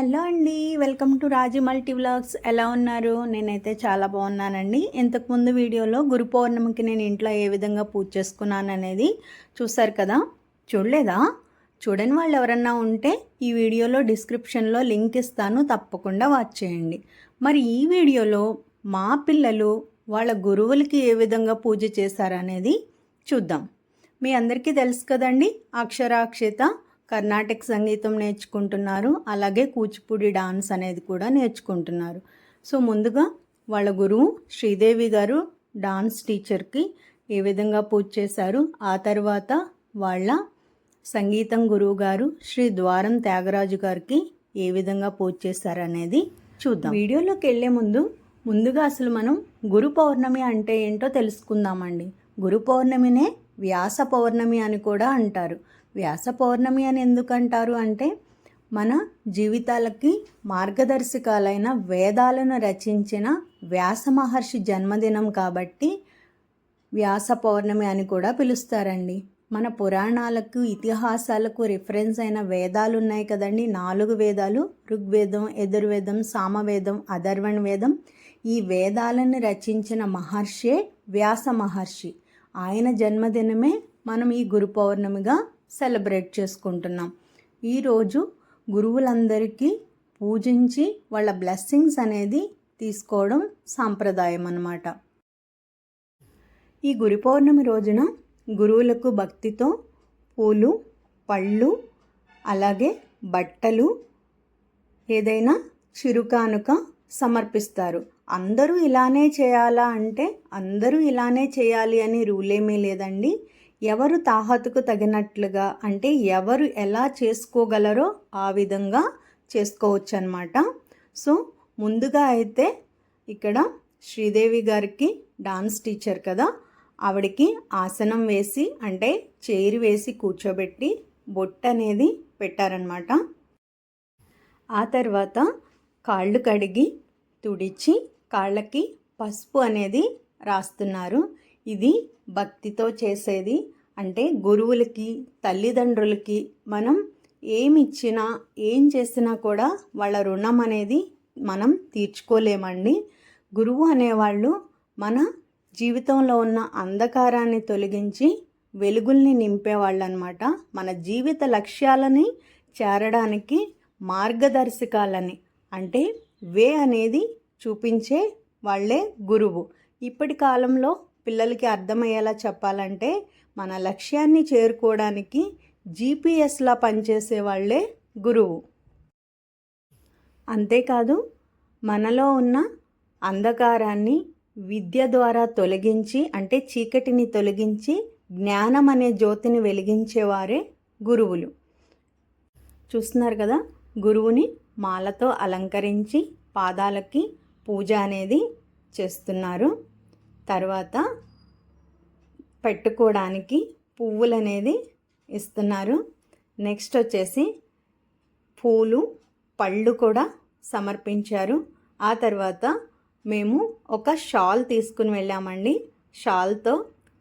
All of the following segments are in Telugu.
హలో అండి, welcome to Raji multi vlogs. ఎలా ఉన్నారు? నేనైతే చాలా బాగున్నానండి. ఇంతకుముందు వీడియోలో గురు పౌర్ణమికి నేను ఇంట్లో ఏ విధంగా పూజ చేసుకున్నాను అనేది చూసారు కదా. చూడలేదా? చూడని వాళ్ళు ఎవరన్నా ఉంటే ఈ వీడియోలో డిస్క్రిప్షన్లో లింక్ ఇస్తాను, తప్పకుండా వాచ్ చేయండి. మరి ఈ వీడియోలో మా పిల్లలు వాళ్ళ గురువులకి ఏ విధంగా పూజ చేశారనేది చూద్దాం. మీ అందరికీ తెలుసు కదండి, అక్షరాక్షిత కర్ణాటక సంగీతం నేర్చుకుంటున్నారు, అలాగే కూచిపూడి డాన్స్ అనేది కూడా నేర్చుకుంటున్నారు. సో ముందుగా వాళ్ళ గురువు శ్రీదేవి గారు డాన్స్ టీచర్కి ఏ విధంగా పూజ చేశారు, ఆ తర్వాత వాళ్ళ సంగీతం గురువు గారు శ్రీ ద్వారం త్యాగరాజు గారికి ఏ విధంగా పూజ చేశారు అనేది చూద్దాం. వీడియోలోకి వెళ్ళే ముందుగా అసలు మనం గురు పౌర్ణమి అంటే ఏంటో తెలుసుకుందామండి. గురు పౌర్ణమినే వ్యాస పౌర్ణమి అని కూడా అంటారు. వ్యాస పౌర్ణమి అని ఎందుకంటారు అంటే, మన జీవితాలకి మార్గదర్శకాలైన వేదాలను రచించిన వ్యాస మహర్షి జన్మదినం కాబట్టి వ్యాస పౌర్ణమి అని కూడా పిలుస్తారండి. మన పురాణాలకు ఇతిహాసాలకు రిఫరెన్స్ అయిన వేదాలు ఉన్నాయి కదండి, 4 వేదాలు: ఋగ్వేదం, యజుర్వేదం, సామవేదం, అథర్వణ వేదం. ఈ వేదాలను రచించిన మహర్షే వ్యాస మహర్షి. ఆయన జన్మదినమే మనం ఈ గురు పౌర్ణమిగా సెలబ్రేట్ చేసుకుంటున్నాం. ఈరోజు గురువులందరికీ పూజించి వాళ్ళ బ్లెస్సింగ్స్ అనేది తీసుకోవడం సాంప్రదాయం అన్నమాట. ఈ గురు పౌర్ణమి రోజున గురువులకు భక్తితో పూలు, పళ్ళు, అలాగే బట్టలు, ఏదైనా చిరుకానుక సమర్పిస్తారు. అందరూ ఇలానే చేయాలా అంటే అందరూ ఇలానే చేయాలి అని రూల్ ఏమీ లేదండి. ఎవరు తాహతుకు తగినట్లుగా, అంటే ఎవరు ఎలా చేసుకోగలరో ఆ విధంగా చేసుకోవచ్చు అన్నమాట. సో ముందుగా అయితే ఇక్కడ శ్రీదేవి గారికి డాన్స్ టీచర్ కదా, ఆవిడికి ఆసనం వేసి, అంటే చైర్ వేసి కూర్చోబెట్టి బొట్టు అనేది పెట్టారనమాట. ఆ తర్వాత కాళ్ళు కడిగి తుడిచి కాళ్ళకి పసుపు అనేది రాస్తున్నారు. ఇది భక్తితో చేసేది. అంటే గురువులకి, తల్లిదండ్రులకి మనం ఏమి ఇచ్చినా ఏం చేసినా కూడా వాళ్ళ రుణం అనేది మనం తీర్చుకోలేమండి. గురువు అనేవాళ్ళు మన జీవితంలో ఉన్న అంధకారాన్ని తొలగించి వెలుగుల్ని నింపేవాళ్ళు అన్నమాట. మన జీవిత లక్ష్యాలని చేరడానికి మార్గదర్శకాలని, అంటే వే అనేది చూపించే వాళ్ళే గురువు. ఇప్పటి కాలంలో పిల్లలకి అర్థమయ్యేలా చెప్పాలంటే, మన లక్ష్యాన్ని చేరుకోవడానికి జీపీఎస్లా పనిచేసే వాళ్ళే గురువు. అంతేకాదు, మనలో ఉన్న అంధకారాన్ని విద్య ద్వారా తొలగించి, అంటే చీకటిని తొలగించి జ్ఞానం అనే జ్యోతిని వెలిగించేవారే గురువులు. చూస్తున్నారు కదా, గురువుని మాలతో అలంకరించి పాదాలకి పూజ అనేది చేస్తున్నారు. తర్వాత పెట్టుకోవడానికి పువ్వులు అనేది ఇస్తున్నారు. నెక్స్ట్ వచ్చేసి పూలు, పళ్ళు కూడా సమర్పించారు. ఆ తర్వాత మేము ఒక షాల్ తీసుకుని వెళ్ళామండి. షాల్తో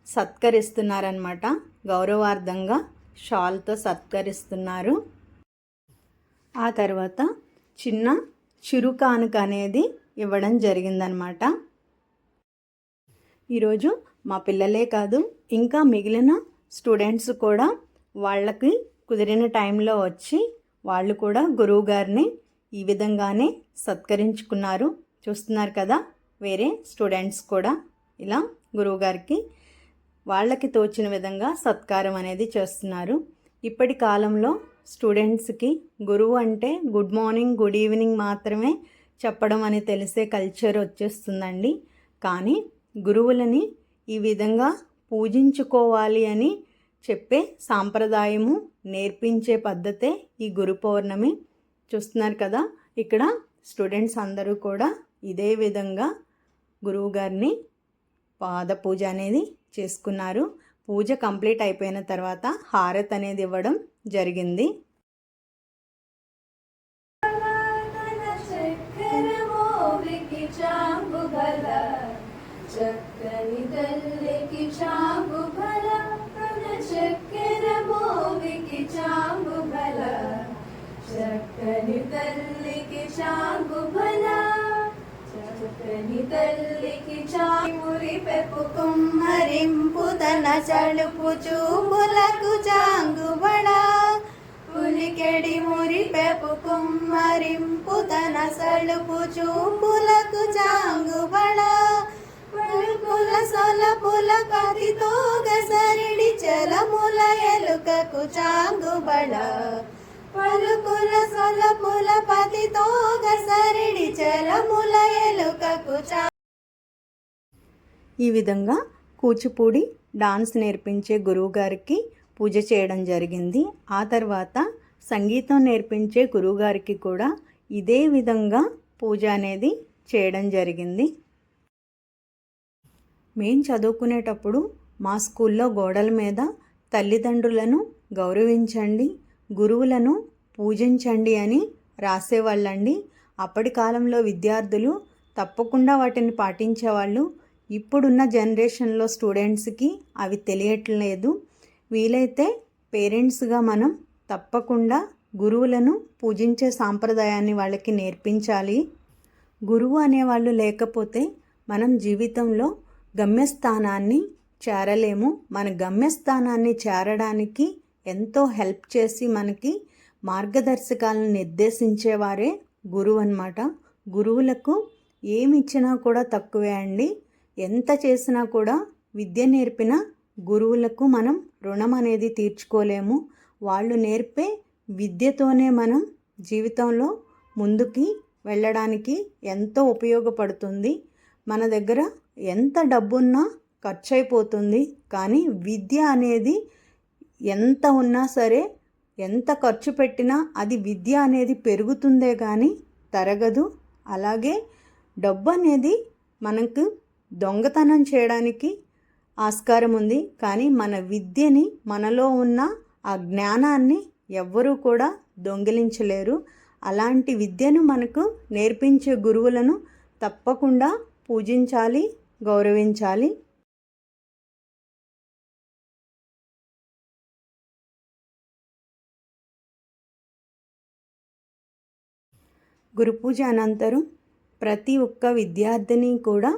సత్కరిస్తున్నారనమాట. గౌరవార్థంగా షాల్తో సత్కరిస్తున్నారు. ఆ తర్వాత చిన్న చిరుకానుక అనేది ఇవ్వడం జరిగిందనమాట. ఈరోజు మా పిల్లలే కాదు, ఇంకా మిగిలిన స్టూడెంట్స్ కూడా వాళ్ళకి కుదిరిన టైంలో వచ్చి వాళ్ళు కూడా గురువు గారిని ఈ విధంగానే సత్కరించుకున్నారు. చూస్తున్నారు కదా, వేరే స్టూడెంట్స్ కూడా ఇలా గురువు గారికి వాళ్ళకి తోచిన విధంగా సత్కారం అనేది చేస్తున్నారు. ఇప్పటి కాలంలో స్టూడెంట్స్కి గురువు అంటే గుడ్ మార్నింగ్, గుడ్ ఈవినింగ్ మాత్రమే చెప్పడం అని తెలిసే కల్చర్ వచ్చేస్తుందండి. కానీ గురువులని ఈ విధంగా పూజించుకోవాలి అని చెప్పే సాంప్రదాయము, నేర్పించే పద్ధతే ఈ గురు పౌర్ణమి. చూస్తున్నారు కదా, ఇక్కడ స్టూడెంట్స్ అందరూ కూడా ఇదే విధంగా గురువు గారిని పాద పూజ అనేది చేసుకున్నారు. పూజ కంప్లీట్ అయిపోయిన తర్వాత హారతి అనేది ఇవ్వడం జరిగింది. చక్కని తల్లికి చాంగు బల, తన చక్కెర మోవికి చాంగు బల. చక్కని తల్లికి చాంగుబలా చక్కని తల్లికి చామురి పెప్పు కుమ్మరింపు తన చడుపు చూపులకు చాంగుబడా ఉలికెడి మురి పెప్పు కుమ్మరింపు తన సడుపు చూపులకు చాంగుబడా పలుకుల సొలపుల కతితో గసరిడి చలముల ఎలుకకు చాంగుబడ పలుకుల సొలపుల పతితో గసరిడి చలముల ఎలుకకు ఈ విధంగా కూచిపూడి డాన్స్ నేర్పించే గురువుగారికి పూజ చేయడం జరిగింది. ఆ తర్వాత సంగీతం నేర్పించే గురువుగారికి కూడా ఇదే విధంగా పూజ అనేది చేయడం జరిగింది. మేము చదువుకునేటప్పుడు మా స్కూల్లో గోడల మీద తల్లిదండ్రులను గౌరవించండి, గురువులను పూజించండి అని రాసేవాళ్ళండి. అప్పటి కాలంలో విద్యార్థులు తప్పకుండా వాటిని పాటించేవాళ్ళు. ఇప్పుడున్న జనరేషన్లో స్టూడెంట్స్కి అవి తెలియట్లేదు. వీలైతే పేరెంట్స్గా మనం తప్పకుండా గురువులను పూజించే సాంప్రదాయాన్ని వాళ్ళకి నేర్పించాలి. గురువు అనేవాళ్ళు లేకపోతే మనం జీవితంలో గమ్యస్థానాన్ని చేరలేము. మన గమ్యస్థానాన్ని చేరడానికి ఎంతో హెల్ప్ చేసి మనకి మార్గదర్శకాలను నిర్దేశించేవారే గురువు అన్నమాట. గురువులకు ఏమి ఇచ్చినా కూడా తక్కువే అండి. ఎంత చేసినా కూడా విద్య నేర్పిన గురువులకు మనం రుణం అనేది తీర్చుకోలేము. వాళ్ళు నేర్పే విద్యతోనే మనం జీవితంలో ముందుకి వెళ్ళడానికి ఎంతో ఉపయోగపడుతుంది. మన దగ్గర ఎంత డబ్బున్నా ఖర్చు అయిపోతుంది, కానీ విద్య అనేది ఎంత ఉన్నా సరే, ఎంత ఖర్చు పెట్టినా అది విద్య అనేది పెరుగుతుందే కానీ తరగదు. అలాగే డబ్బు అనేది మనకు దొంగతనం చేయడానికి ఆస్కారం ఉంది, కానీ మన విద్యని, మనలో ఉన్న ఆ జ్ఞానాన్ని ఎవ్వరూ కూడా దొంగిలించలేరు. అలాంటి విద్యను మనకు నేర్పించే గురువులను తప్పకుండా పూజించాలి, గౌరవించాలి. గురు పూజ అనంతరం ప్రతి ఒక్క విద్యార్థిని కూడా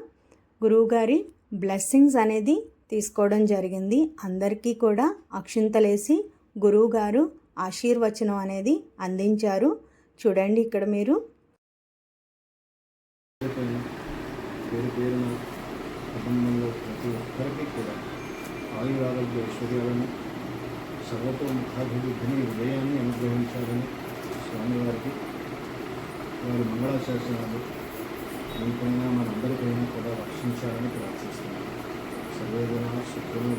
గురువుగారి బ్లెస్సింగ్స్ అనేది తీసుకోవడం జరిగింది. అందరికీ కూడా అక్షింతలేసి గురువుగారు ఆశీర్వచనం అనేది అందించారు. చూడండి ఇక్కడ మీరు. పేరు పేరున కుటుంబంలో ప్రతి ఒక్కరికి కూడా ఆయురారోగ్య ఐశ్వర్యాలను, సర్వతోముఖాభివృద్ధిని, విజయాన్ని అనుగ్రహించాలని స్వామివారికి వారి మంగళాశాసనాలు మీపైన మనందరిపైన కూడా రక్షించాలని ప్రార్థిస్తున్నాను. సర్వేజన సుఖము.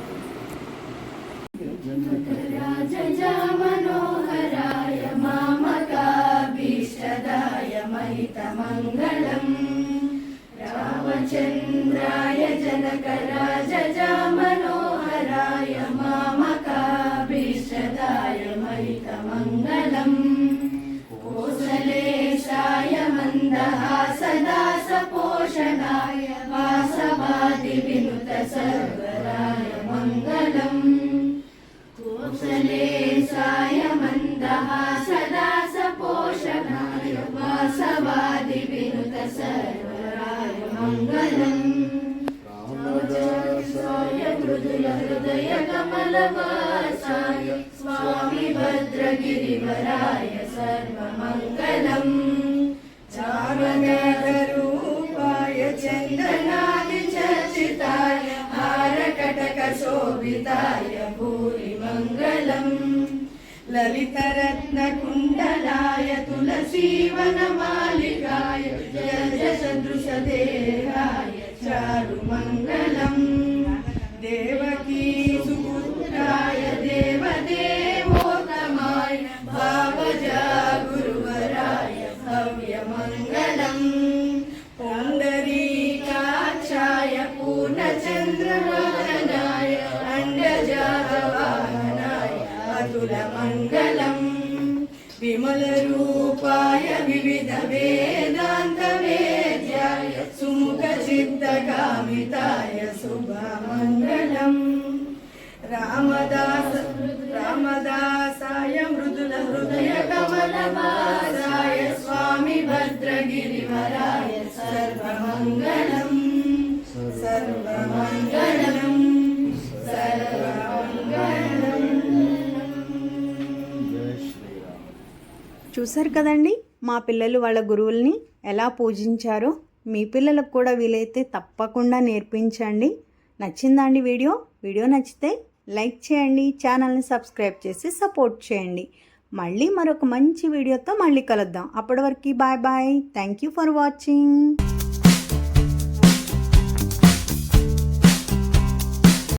మనోహరాయ మామకాభీష్టదాయ మహితమంగళం రామచంద్రాయ జనకరాజ మనోహరాయ మామకాభీష్టదాయ మహితమంగళం కోసలేశాయ మందహాసదాస పోషణాయ వాసవాది వినుత సర్వరాయ మంగళం కోసలేశాయ మందహాసదాస పోషణాయ వాసవాది వినుత సర్వరాయ మంగళం రామదాసాయ మృదుల హృదయ కమలవాసాయ స్వామి భద్రగిరివరాయ సర్వమంగళం చామరూపాయ చందనాది చర్చితాయ హారకటక శోభితాయ భూరి మంగళం లలితరత్నకుండలాయ తులసీవనమాలికాయ జయ సదృశదేహాయ చారుమంగళం దేవకీ సుపుత్రాయ దేవదేవోత్తమాయ భావజా గురువరాయ భవ్యమంగళం పుండరీకాక్షాయ పూర్ణచంద్రవదనాయ అండజావాహనాయ అతులమంగళం విమలరూపాయ వివిధ వేదాంత వేద్యాయ సుముఖ చిత్తకామితాయ శుభమంగళం రామదాసాయ మృదుల హృదయ కమలవాసాయ స్వామి భద్ర మంగళం సర్వమంగళం సర్వమంగళం. జై శ్రీరామ్. చూశారు కదండి మా పిల్లలు వాళ్ళ గురువుల్ని ఎలా పూజించారో. మీ పిల్లలకు కూడా వీలైతే తప్పకుండా నేర్పించండి. నచ్చిందా అండి వీడియో? వీడియో నచ్చితే లైక్ చేయండి, ఛానల్ని సబ్స్క్రైబ్ చేసి సపోర్ట్ చేయండి. మళ్ళీ మరొక మంచి వీడియోతో మళ్ళీ కలుద్దాం. అప్పటి వరకు bye bye. Thank you for watching.